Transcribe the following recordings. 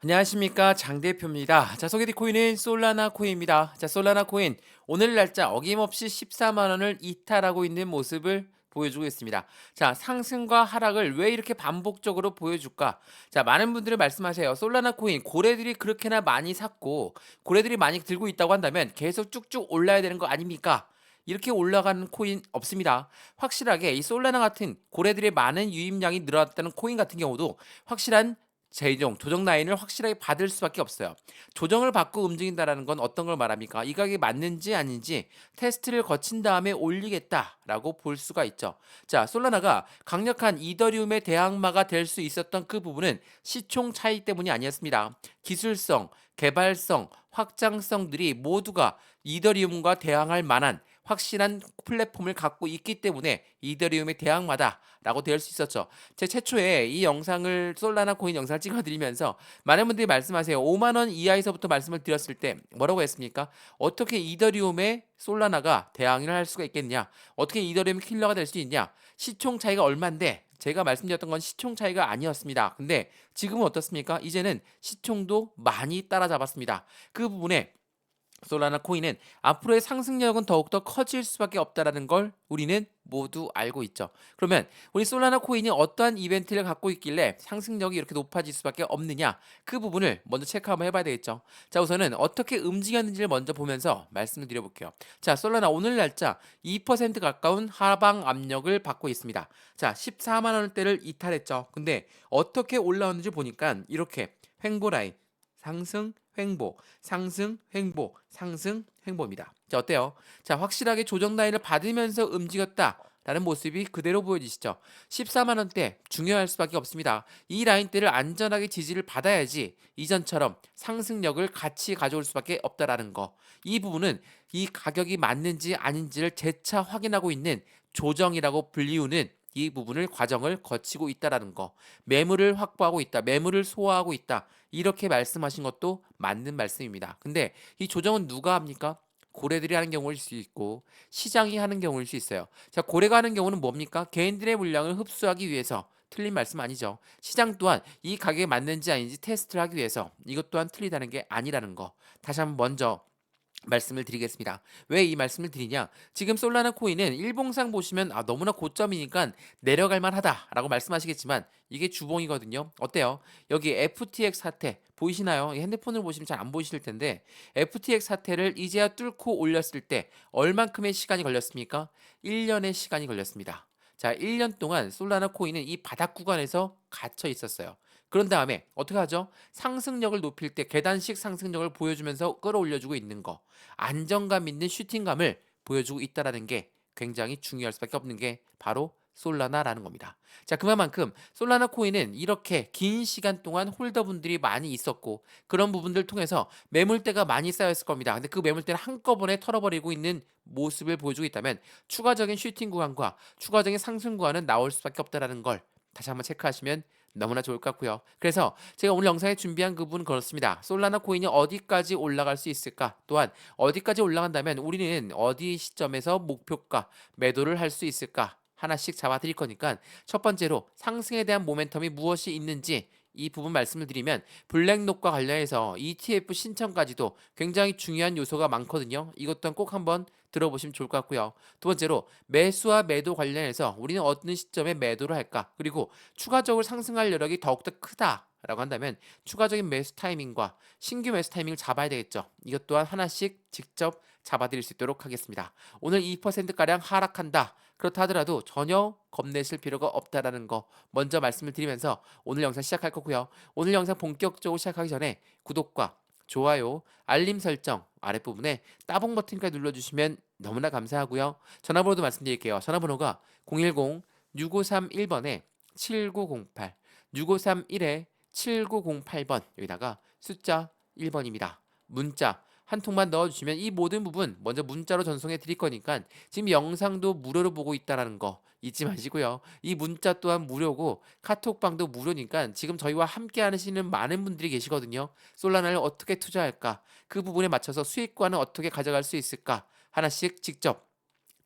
안녕하십니까 장 대표입니다. 자, 소개팅 코인은 솔라나 코인입니다. 자, 솔라나 코인 오늘 날짜 어김없이 14만 원을 이탈하고 있는 모습을 보여주고 있습니다. 자, 상승과 하락을 왜 이렇게 반복적으로 보여줄까? 자, 많은 분들이 말씀하세요. 솔라나 코인 고래들이 그렇게나 많이 샀고 고래들이 많이 들고 있다고 한다면 계속 쭉쭉 올라야 되는 거 아닙니까? 이렇게 올라가는 코인 없습니다. 확실하게 이 솔라나 같은 고래들의 많은 유입량이 늘어났다는 코인 같은 경우도 확실한 재종 조정 라인을 확실하게 받을 수밖에 없어요. 조정을 받고 움직인다라는 건 어떤 걸 말합니까? 이 가격이 맞는지 아닌지 테스트를 거친 다음에 올리겠다라고 볼 수가 있죠. 자, 솔라나가 강력한 이더리움의 대항마가 될 수 있었던 그 부분은 시총 차이 때문이 아니었습니다. 기술성, 개발성, 확장성들이 모두가 이더리움과 대항할 만한 확실한 플랫폼을 갖고 있기 때문에 이더리움의 대항마다라고 될 수 있었죠. 제 최초에 이 영상을 솔라나 코인 영상을 찍어드리면서 많은 분들이 말씀하세요. 5만 원 이하에서부터 말씀을 드렸을 때 뭐라고 했습니까? 어떻게 이더리움에 솔라나가 대항을 할 수가 있겠냐? 어떻게 이더리움 킬러가 될 수 있냐? 시총 차이가 얼만데 제가 말씀드렸던 건 시총 차이가 아니었습니다. 근데 지금은 어떻습니까? 이제는 시총도 많이 따라잡았습니다. 그 부분에 솔라나 코인은 앞으로의 상승력은 더욱더 커질 수밖에 없다라는 걸 우리는 모두 알고 있죠. 그러면 우리 솔라나 코인이 어떠한 이벤트를 갖고 있길래 상승력이 이렇게 높아질 수밖에 없느냐? 그 부분을 먼저 체크 한번 해봐야 되겠죠. 자, 우선은 어떻게 움직였는지를 먼저 보면서 말씀을 드려볼게요. 자, 솔라나 오늘 날짜 2% 가까운 하방 압력을 받고 있습니다. 자, 14만 원대를 이탈했죠. 근데 어떻게 올라왔는지 보니까 이렇게 횡보 라인 상승, 횡보, 상승, 횡보, 상승, 횡보입니다. 자, 어때요? 자, 확실하게 조정 라인을 받으면서 움직였다. 라는 모습이 그대로 보여지시죠. 14만 원대 중요할 수밖에 없습니다. 이 라인대를 안전하게 지지를 받아야지 이전처럼 상승력을 같이 가져올 수밖에 없다라는 거. 이 부분은 이 가격이 맞는지 아닌지를 재차 확인하고 있는 조정이라고 불리우는 이 부분을 과정을 거치고 있다라는 거. 매물을 확보하고 있다. 매물을 소화하고 있다. 이렇게 말씀하신 것도 맞는 말씀입니다. 근데 이 조정은 누가 합니까? 고래들이 하는 경우일 수 있고 시장이 하는 경우일 수 있어요. 자, 고래가 하는 경우는 뭡니까? 개인들의 물량을 흡수하기 위해서 틀린 말씀 아니죠. 시장 또한 이 가격에 맞는지 아닌지 테스트를 하기 위해서 이것 또한 틀리다는 게 아니라는 거. 다시 한번 먼저 말씀을 드리겠습니다. 왜 이 말씀을 드리냐? 지금 솔라나 코인은 일봉상 보시면 너무나 고점이니까 내려갈 만하다라고 말씀하시겠지만 이게 주봉이거든요. 어때요? 여기 FTX 사태 보이시나요? 핸드폰으로 보시면 잘 안 보이실 텐데 FTX 사태를 이제야 뚫고 올렸을 때 얼만큼의 시간이 걸렸습니까? 1년의 시간이 걸렸습니다. 자, 1년 동안 솔라나 코인은 이 바닥 구간에서 갇혀 있었어요. 그런 다음에 어떻게 하죠? 상승력을 높일 때 계단식 상승력을 보여주면서 끌어올려주고 있는 거. 안정감 있는 슈팅감을 보여주고 있다라는 게 굉장히 중요할 수밖에 없는 게 바로 솔라나라는 겁니다. 자, 그만큼 솔라나 코인은 이렇게 긴 시간 동안 홀더분들이 많이 있었고 그런 부분들 통해서 매물대가 많이 쌓였을 겁니다. 근데 그 매물대를 한꺼번에 털어버리고 있는 모습을 보여주고 있다면 추가적인 슈팅 구간과 추가적인 상승 구간은 나올 수밖에 없다라는 걸 다시 한번 체크하시면 너무나 좋을 것 같고요. 그래서 제가 오늘 영상에 준비한 그 부분은 그렇습니다. 솔라나 코인이 어디까지 올라갈 수 있을까? 또한 어디까지 올라간다면 우리는 어디 시점에서 목표가 매도를 할 수 있을까? 하나씩 잡아드릴 거니까 첫 번째로 상승에 대한 모멘텀이 무엇이 있는지 이 부분 말씀을 드리면 블랙록과 관련해서 ETF 신청까지도 굉장히 중요한 요소가 많거든요. 이것 또한 꼭 한번 들어보시면 좋을 것 같고요. 두 번째로 매수와 매도 관련해서 우리는 어느 시점에 매도를 할까? 그리고 추가적으로 상승할 여력이 더욱더 크다라고 한다면 추가적인 매수 타이밍과 신규 매수 타이밍을 잡아야 되겠죠. 이것 또한 하나씩 직접 잡아드릴 수 있도록 하겠습니다. 오늘 2%가량 하락한다. 그렇다 하더라도 전혀 겁내실 필요가 없다라는 거 먼저 말씀을 드리면서 오늘 영상 시작할 거고요. 오늘 영상 본격적으로 시작하기 전에 구독과 좋아요, 알림 설정 아랫부분에 따봉 버튼까지 눌러주시면 너무나 감사하고요. 전화번호도 말씀드릴게요. 전화번호가 010-6531번에 7908, 6531에 7908번 여기다가 숫자 1번입니다. 문자 한 통만 넣어주시면 이 모든 부분 먼저 문자로 전송해 드릴 거니까 지금 영상도 무료로 보고 있다는 거 잊지 마시고요. 이 문자 또한 무료고 카톡방도 무료니까 지금 저희와 함께 하시는 많은 분들이 계시거든요. 솔라나를 어떻게 투자할까? 그 부분에 맞춰서 수익과는 어떻게 가져갈 수 있을까? 하나씩 직접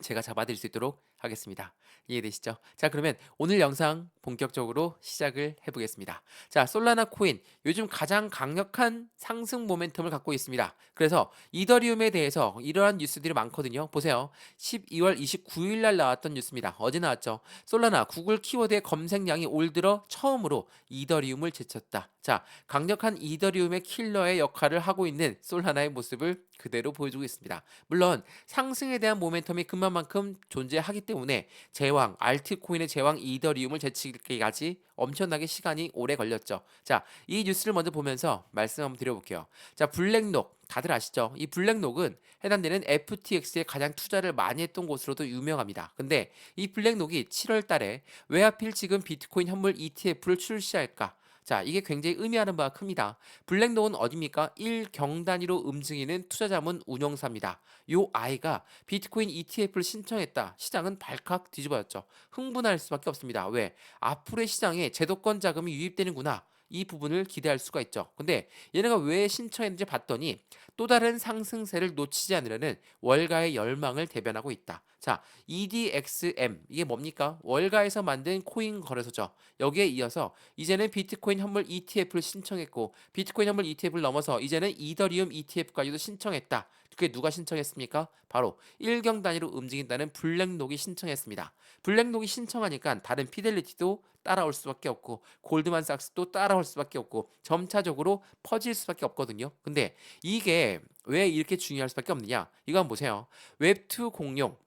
제가 잡아드릴 수 있도록 하겠습니다. 이해되시죠? 자, 그러면 오늘 영상 본격적으로 시작을 해보겠습니다. 자, 솔라나 코인 요즘 가장 강력한 상승 모멘텀을 갖고 있습니다. 그래서 이더리움에 대해서 이러한 뉴스들이 많거든요. 보세요. 12월 29일 날 나왔던 뉴스입니다. 어제 나왔죠. 솔라나 구글 키워드의 검색량이 올 들어 처음으로 이더리움을 제쳤다. 자, 강력한 이더리움의 킬러의 역할을 하고 있는 솔라나의 모습을 그대로 보여주고 있습니다. 물론 상승에 대한 모멘텀이 그만큼 존재하기 때문에 제왕, 알트코인의 제왕 이더리움을 제치기까지 엄청나게 시간이 오래 걸렸죠. 자, 이 뉴스를 먼저 보면서 말씀 한번 드려볼게요. 자, 블랙록 다들 아시죠? 이 블랙록은 해당되는 FTX에 가장 투자를 많이 했던 곳으로도 유명합니다. 근데 이 블랙록이 7월 달에 왜 하필 지금 비트코인 현물 ETF를 출시할까? 자, 이게 굉장히 의미하는 바가 큽니다. 블랙록은 어디입니까? 1경 단위로 움직이는 투자자문 운용사입니다. 요 아이가 비트코인 ETF를 신청했다. 시장은 발칵 뒤집어졌죠. 흥분할 수밖에 없습니다. 왜? 앞으로의 시장에 제도권 자금이 유입되는구나. 이 부분을 기대할 수가 있죠. 근데 얘네가 왜 신청했는지 봤더니 또 다른 상승세를 놓치지 않으려는 월가의 열망을 대변하고 있다. 자, EDXM 이게 뭡니까? 월가에서 만든 코인 거래소죠. 여기에 이어서 이제는 비트코인 현물 ETF를 신청했고 비트코인 현물 ETF를 넘어서 이제는 이더리움 ETF까지도 신청했다. 그게 누가 신청했습니까? 바로 1경 단위로 움직인다는 블랙록이 신청했습니다. 블랙록이 신청하니까 다른 피델리티도 따라올 수밖에 없고 골드만삭스도 따라올 수밖에 없고 점차적으로 퍼질 수밖에 없거든요. 근데 이게 왜 이렇게 중요할 수밖에 없느냐? 이거 한번 보세요. 웹2 공룡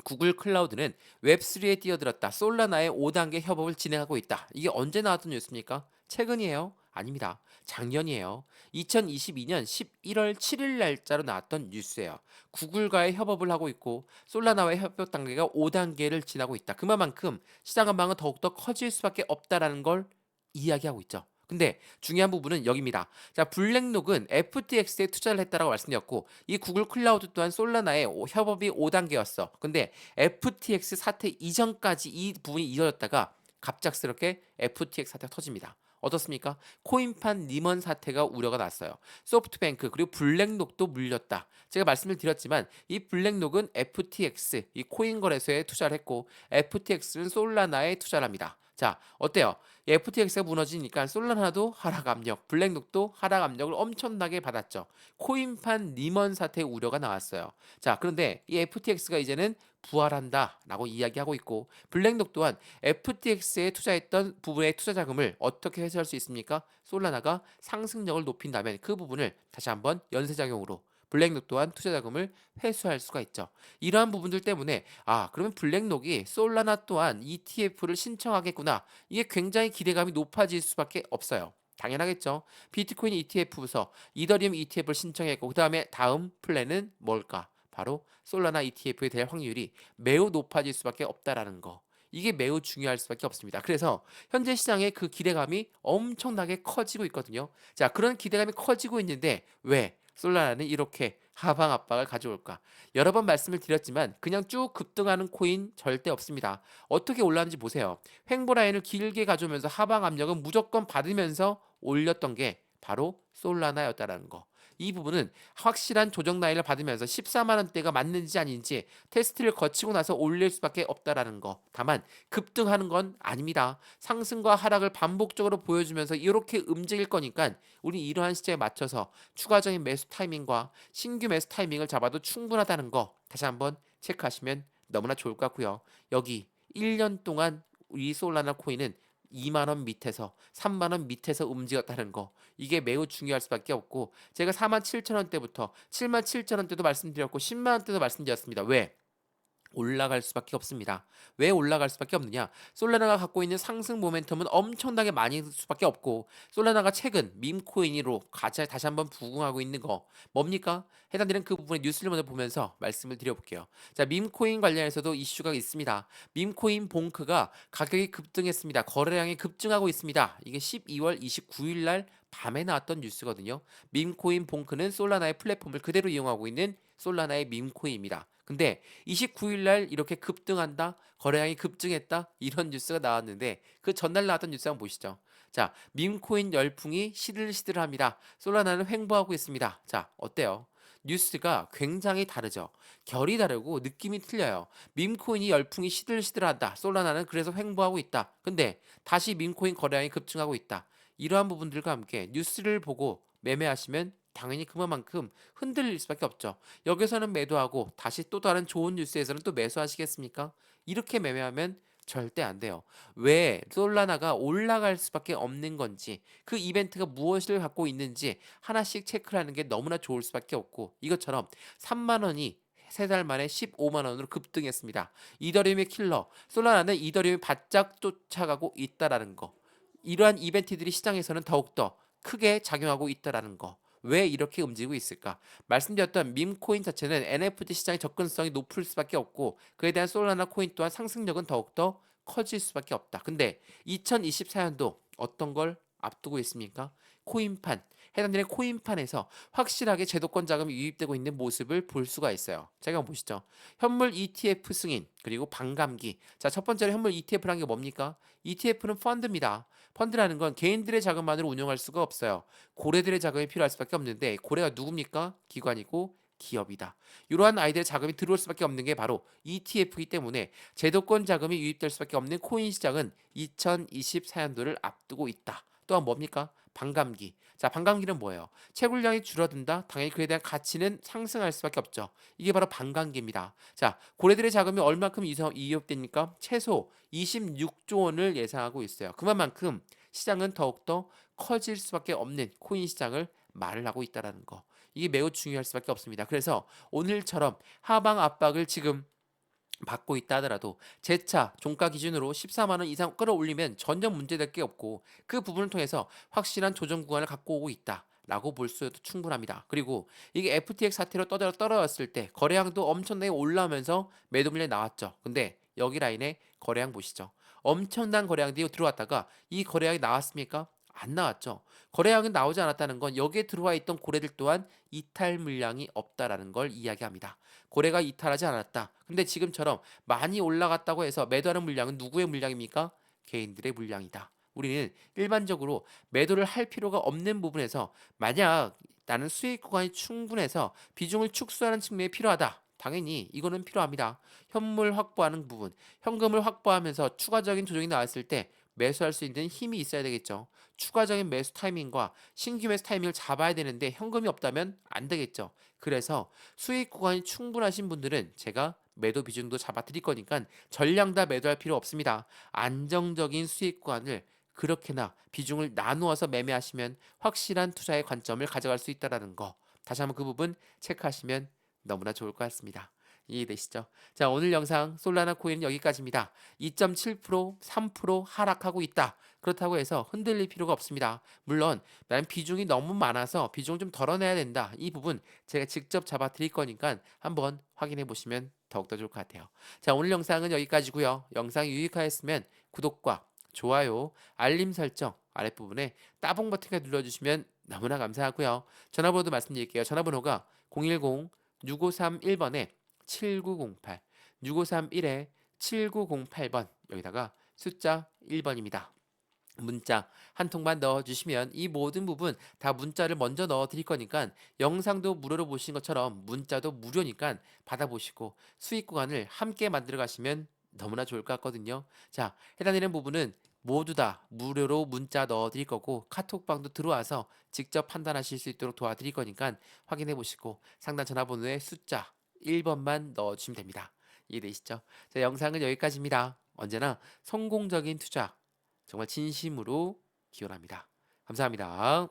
구글 클라우드는 웹3에 뛰어들었다. 솔라나의 5단계 협업을 진행하고 있다. 이게 언제 나왔던 뉴스입니까? 최근이에요? 아닙니다. 작년이에요. 2022년 11월 7일 날짜로 나왔던 뉴스예요. 구글과의 협업을 하고 있고 솔라나와의 협업 단계가 5단계를 지나고 있다. 그만큼 시장 전망은 더욱더 커질 수밖에 없다라는 걸 이야기하고 있죠. 근데 중요한 부분은 여기입니다. 자, 블랙록은 FTX에 투자를 했다라고 말씀드렸고 이 구글 클라우드 또한 솔라나의 협업이 5단계였어. 근데 FTX 사태 이전까지 이 부분이 이어졌다가 갑작스럽게 FTX 사태가 터집니다. 어떻습니까? 코인판 리먼 사태가 우려가 났어요. 소프트뱅크 그리고 블랙록도 물렸다. 제가 말씀을 드렸지만 이 블랙록은 FTX 이 코인 거래소에 투자를 했고 FTX는 솔라나에 투자를 합니다. 자, 어때요? FTX가 무너지니까 솔라나도 하락 압력, 블랙록도 하락 압력을 엄청나게 받았죠. 코인판 리먼 사태 우려가 나왔어요. 자, 그런데 이 FTX가 이제는 부활한다라고 이야기하고 있고 블랙록 또한 FTX에 투자했던 부분의 투자 자금을 어떻게 회수할 수 있습니까? 솔라나가 상승력을 높인다면 그 부분을 다시 한번 연쇄작용으로 블랙록 또한 투자 자금을 회수할 수가 있죠. 이러한 부분들 때문에 그러면 블랙록이 솔라나 또한 ETF를 신청하겠구나. 이게 굉장히 기대감이 높아질 수밖에 없어요. 당연하겠죠. 비트코인 ETF부터 이더리움 ETF를 신청했고 그 다음에 다음 플랜은 뭘까? 바로 솔라나 ETF에 대한 확률이 매우 높아질 수밖에 없다라는 거. 이게 매우 중요할 수밖에 없습니다. 그래서 현재 시장의 그 기대감이 엄청나게 커지고 있거든요. 자, 그런 기대감이 커지고 있는데 왜 솔라나는 이렇게 하방 압박을 가져올까? 여러 번 말씀을 드렸지만 그냥 쭉 급등하는 코인 절대 없습니다. 어떻게 올랐는지 보세요. 횡보 라인을 길게 가져오면서 하방 압력은 무조건 받으면서 올렸던 게 바로 솔라나였다라는 거. 이 부분은 확실한 조정 라인을 받으면서 14만 원대가 맞는지 아닌지 테스트를 거치고 나서 올릴 수밖에 없다라는 거. 다만 급등하는 건 아닙니다. 상승과 하락을 반복적으로 보여주면서 이렇게 움직일 거니까 우리 이러한 시점에 맞춰서 추가적인 매수 타이밍과 신규 매수 타이밍을 잡아도 충분하다는 거 다시 한번 체크하시면 너무나 좋을 것 같고요. 여기 1년 동안 이 솔라나 코인은 2만 원 밑에서 3만 원 밑에서 움직였다는 거 이게 매우 중요할 수밖에 없고 제가 4만 7천 원대부터 7만 7천 원대도 말씀드렸고 10만 원대도 말씀드렸습니다. 왜? 올라갈 수밖에 없습니다. 왜 올라갈 수밖에 없느냐? 솔라나가 갖고 있는 상승 모멘텀은 엄청나게 많이 수밖에 없고 솔라나가 최근 밈코인으로 다시 한번 부흥하고 있는 거 뭡니까? 해당되는 그 부분의 뉴스를 먼저 보면서 말씀을 드려볼게요. 자, 밈코인 관련해서도 이슈가 있습니다. 밈코인 봉크가 가격이 급등했습니다. 거래량이 급증하고 있습니다. 이게 12월 29일 날 밤에 나왔던 뉴스거든요. 밈코인 봉크는 솔라나의 플랫폼을 그대로 이용하고 있는 솔라나의 밈코인입니다. 근데 29일 날 이렇게 급등한다, 거래량이 급증했다 이런 뉴스가 나왔는데 그 전날 나왔던 뉴스 한번 보시죠. 자, 밈코인 열풍이 시들시들합니다. 솔라나는 횡보하고 있습니다. 자, 어때요? 뉴스가 굉장히 다르죠. 결이 다르고 느낌이 틀려요. 밈코인이 열풍이 시들시들하다. 솔라나는 그래서 횡보하고 있다. 근데 다시 밈코인 거래량이 급증하고 있다. 이러한 부분들과 함께 뉴스를 보고 매매하시면 당연히 그만큼 흔들릴 수밖에 없죠. 여기서는 매도하고 다시 또 다른 좋은 뉴스에서는 또 매수하시겠습니까? 이렇게 매매하면 절대 안 돼요. 왜 솔라나가 올라갈 수밖에 없는 건지, 그 이벤트가 무엇을 갖고 있는지 하나씩 체크를 하는 게 너무나 좋을 수밖에 없고, 이것처럼 3만 원이 3달 만에 15만 원으로 급등했습니다. 이더리움의 킬러 솔라나는 이더리움이 바짝 쫓아가고 있다라는 거. 이러한 이벤트들이 시장에서는 더욱더 크게 작용하고 있다라는 거. 왜 이렇게 움직이고 있을까? 말씀드렸던 밈코인 자체는 NFT 시장의 접근성이 높을 수밖에 없고, 그에 대한 솔라나 코인 또한 상승력은 더욱더 커질 수밖에 없다. 근데 2024년도 어떤 걸 앞두고 있습니까? 코인판, 해당되는 코인판에서 확실하게 제도권 자금이 유입되고 있는 모습을 볼 수가 있어요. 자, 한번 보시죠. 현물 ETF 승인, 그리고 반감기. 자, 첫 번째로 현물 ETF라는 게 뭡니까? ETF는 펀드입니다. 펀드라는 건 개인들의 자금만으로 운영할 수가 없어요. 고래들의 자금이 필요할 수밖에 없는데, 고래가 누굽니까? 기관이고 기업이다. 이러한 아이들의 자금이 들어올 수밖에 없는 게 바로 ETF이기 때문에 제도권 자금이 유입될 수밖에 없는 코인 시장은 2024년도를 앞두고 있다. 또한 뭡니까? 반감기. 자, 반감기는 뭐예요? 채굴량이 줄어든다. 당연히 그에 대한 가치는 상승할 수밖에 없죠. 이게 바로 반감기입니다. 자, 고래들의 자금이 얼마큼 이입됩니까? 최소 26조 원을 예상하고 있어요. 그만큼 시장은 더욱더 커질 수밖에 없는 코인 시장을 말을 하고 있다는 거. 이게 매우 중요할 수밖에 없습니다. 그래서 오늘처럼 하방 압박을 지금 받고 있다 하더라도 재차 종가 기준으로 14만 원 이상 끌어올리면 전혀 문제될 게 없고, 그 부분을 통해서 확실한 조정 구간을 갖고 오고 있다. 라고 볼 수도 충분합니다. 그리고 이게 FTX 사태로 떨어졌을 때 거래량도 엄청나게 올라오면서 매도 물량이 나왔죠. 근데 여기 라인에 거래량 보시죠. 엄청난 거래량들이 들어왔다가 이 거래량이 나왔습니까? 안 나왔죠. 거래량은 나오지 않았다는 건 여기에 들어와 있던 고래들 또한 이탈 물량이 없다라는 걸 이야기합니다. 고래가 이탈하지 않았다. 근데 지금처럼 많이 올라갔다고 해서 매도하는 물량은 누구의 물량입니까? 개인들의 물량이다. 우리는 일반적으로 매도를 할 필요가 없는 부분에서, 만약 나는 수익 구간이 충분해서 비중을 축소하는 측면이 필요하다. 당연히 이거는 필요합니다. 현물 확보하는 부분, 현금을 확보하면서 추가적인 조정이 나왔을 때 매수할 수 있는 힘이 있어야 되겠죠. 추가적인 매수 타이밍과 신규 매수 타이밍을 잡아야 되는데 현금이 없다면 안 되겠죠. 그래서 수익 구간이 충분하신 분들은 제가 매도 비중도 잡아 드릴 거니까 전량 다 매도할 필요 없습니다. 안정적인 수익 구간을 그렇게나 비중을 나누어서 매매하시면 확실한 투자의 관점을 가져갈 수 있다는 거. 다시 한번 그 부분 체크하시면 너무나 좋을 것 같습니다. 이해되시죠? 자, 오늘 영상 솔라나 코인은 여기까지입니다. 2.7%, 3% 하락하고 있다. 그렇다고 해서 흔들릴 필요가 없습니다. 물론 난 비중이 너무 많아서 비중을 좀 덜어내야 된다. 이 부분 제가 직접 잡아 드릴 거니까 한번 확인해 보시면 더욱더 좋을 것 같아요. 자, 오늘 영상은 여기까지고요. 영상이 유익하였으면 구독과 좋아요, 알림 설정 아랫부분에 따봉 버튼을 눌러주시면 너무나 감사하고요. 전화번호도 말씀드릴게요. 전화번호가 010-6531번에 7908, 6531에 7908번, 여기다가 숫자 1번입니다. 문자 한 통만 넣어주시면 이 모든 부분 다 문자를 먼저 넣어 드릴 거니까, 영상도 무료로 보신 것처럼 문자도 무료니까 받아보시고 수익 구간을 함께 만들어 가시면 너무나 좋을 것 같거든요. 자, 해당되는 부분은 모두 다 무료로 문자 넣어 드릴 거고, 카톡방도 들어와서 직접 판단하실 수 있도록 도와드릴 거니까 확인해 보시고 상담 전화번호에 숫자 1번만 넣어주시면 됩니다. 이해되시죠? 자, 영상은 여기까지입니다. 언제나 성공적인 투자 정말 진심으로 기원합니다. 감사합니다.